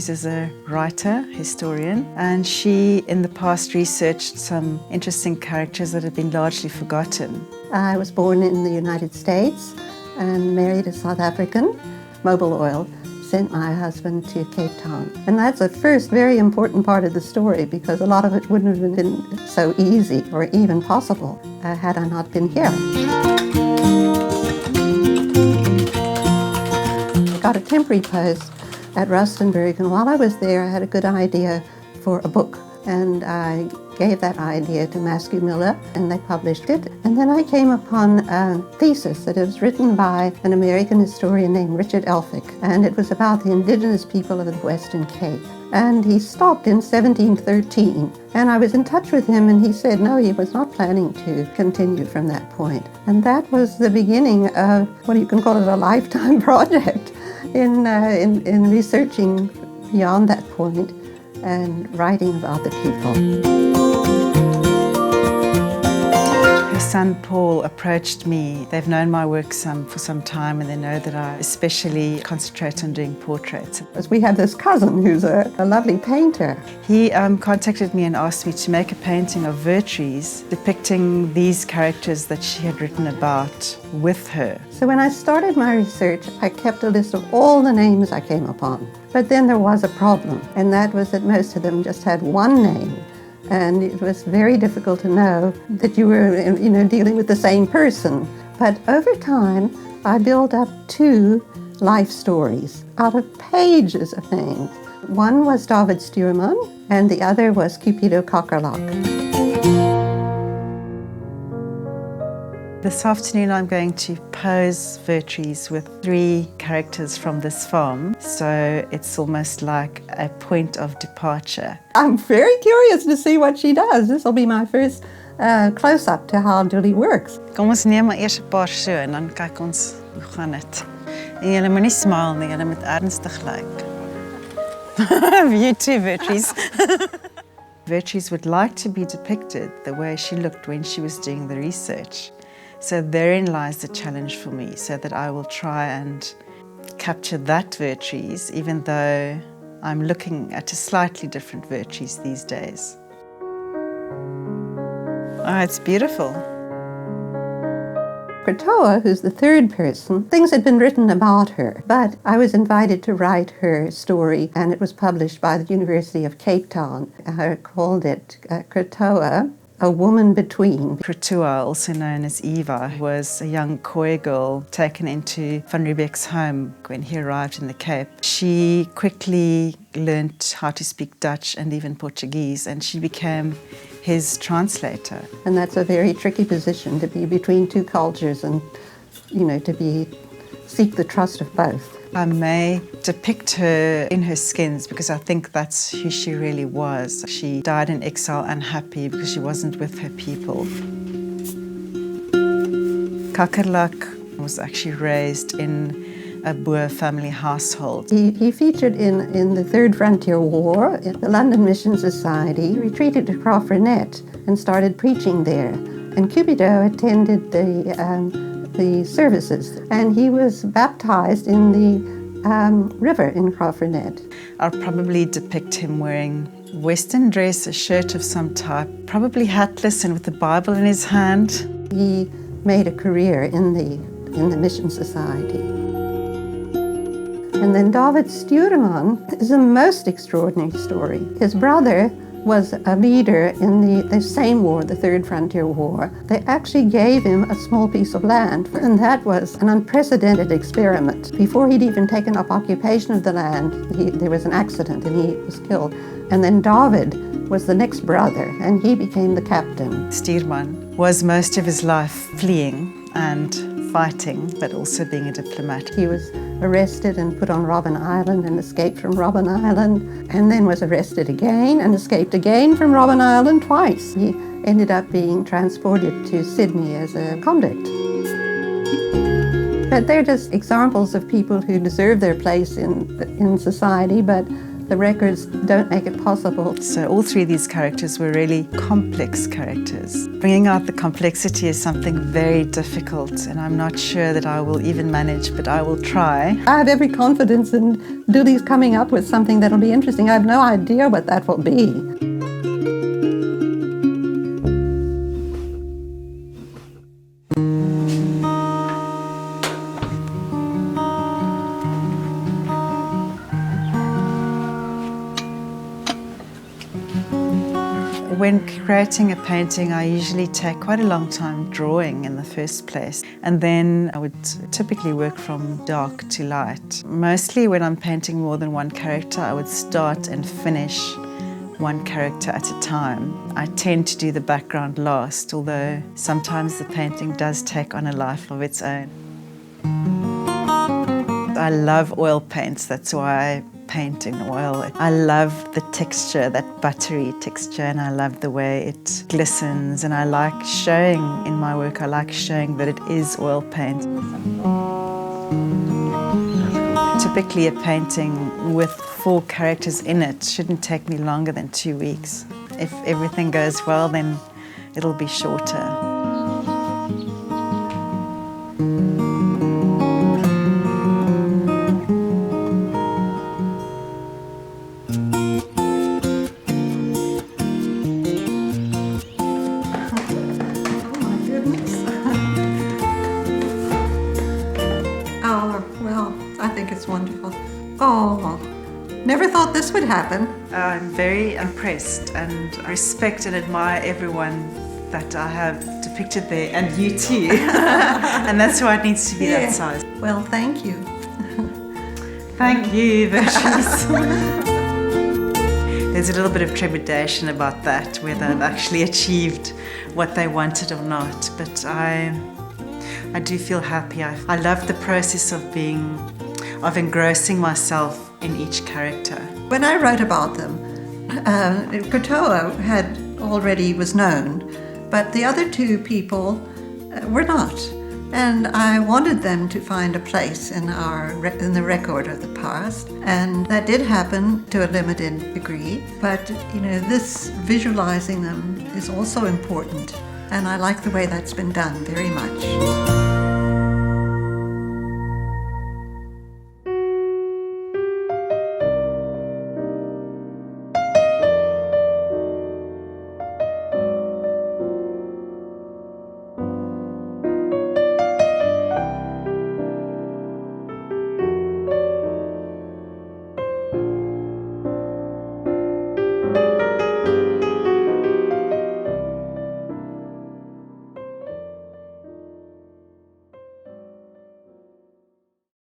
Vertrees is a writer, historian, and she in the past researched some interesting characters that have been largely forgotten. I was born in the United States and married a South African. Mobil Oil sent my husband to Cape Town. And that's the first very important part of the story, because a lot of it wouldn't have been so easy or even possible had I not been here. I got a temporary post at Rustenburg, and while I was there I had a good idea for a book, and I gave that idea to Maskew Miller and they published it. And then I came upon a thesis that was written by an American historian named Richard Elphick, and it was about the indigenous people of the Western Cape. And he stopped in 1713, and I was in touch with him, and he said no, he was not planning to continue from that point. And that was the beginning of what you can call it a lifetime project in researching beyond that point and writing about the people. Her son Paul approached me. They've known my work for some time, and they know that I especially concentrate on doing portraits. We have this cousin who's a lovely painter. He contacted me and asked me to make a painting of Vertrees depicting these characters that she had written about with her. So when I started my research, I kept a list of all the names I came upon. But then there was a problem, and that was that most of them just had one name. And it was very difficult to know that you were, dealing with the same person. But over time, I built up two life stories out of pages of names. One was David Stuurman, and the other was Cupido Kakkerlak. This afternoon I'm going to pose Vertrees with 3 characters from this farm, so it's almost like a point of departure. I'm very curious to see what she does. This will be my first close-up to how Julie works. Kom ons neem maar eers 'n paar so en dan kyk ons hoe gaan dit. En julle moenie smile nie, julle moet ernstig lyk. You too, Vertrees. Vertrees would like to be depicted the way she looked when she was doing the research. So therein lies the challenge for me, so that I will try and capture that Vertrees, even though I'm looking at a slightly different Vertrees these days. Oh, it's beautiful. Krotoa, who's the third person, things had been written about her, but I was invited to write her story, and it was published by the University of Cape Town. I called it Krotoa, A Woman Between. Krotoa, also known as Eva, was a young Khoi girl taken into Van Riebeck's home when he arrived in the Cape. She quickly learnt how to speak Dutch and even Portuguese, and she became his translator. And that's a very tricky position, to be between two cultures and, seek the trust of both. I may depict her in her skins because I think that's who she really was. She died in exile unhappy because she wasn't with her people. Kakkerlak was actually raised in a Boer family household. He featured in the Third Frontier War at the London Mission Society. He retreated to Crawfordnet and started preaching there. And Cupido attended the services, and he was baptized in the river in Crawfordnet. I'll probably depict him wearing Western dress, a shirt of some type, probably hatless and with the Bible in his hand. He made a career in the Mission Society. And then David Stuurman is a most extraordinary story. His brother was a leader in the same war, the Third Frontier War. They actually gave him a small piece of land, and that was an unprecedented experiment. Before he'd even taken up occupation of the land, there was an accident and he was killed. And then David was the next brother, and he became the captain. Stuurman was most of his life fleeing and fighting, but also being a diplomat. He was arrested and put on Robben Island and escaped from Robben Island, and then was arrested again and escaped again from Robben Island twice. He ended up being transported to Sydney as a convict. But they're just examples of people who deserve their place in society, but The records don't make it possible. So all three of these characters were really complex characters. Bringing out the complexity is something very difficult, and I'm not sure that I will even manage, but I will try. I have every confidence in Dooley's coming up with something that'll be interesting. I have no idea what that will be. When creating a painting, I usually take quite a long time drawing in the first place, and then I would typically work from dark to light. Mostly when I'm painting more than one character, I would start and finish one character at a time. I tend to do the background last, although sometimes the painting does take on a life of its own. I love oil paints, that's why I paint in oil. I love the texture, that buttery texture, and I love the way it glistens, and I like showing in my work, I like showing that it is oil paint. Typically a painting with 4 characters in it shouldn't take me longer than 2 weeks. If everything goes well, then it'll be shorter. Wonderful. Oh, never thought this would happen. I'm very impressed and respect and admire everyone that I have depicted there, and you too. And that's why it needs to be that size. Well, thank you. Thank you, Vertrees. There's a little bit of trepidation about that, whether I've actually achieved what they wanted or not, but I do feel happy. I love the process of engrossing myself in each character. When I wrote about them, Krotoa was known, but the other 2 people were not. And I wanted them to find a place in the record of the past, and that did happen to a limited degree. But this visualizing them is also important, and I like the way that's been done very much.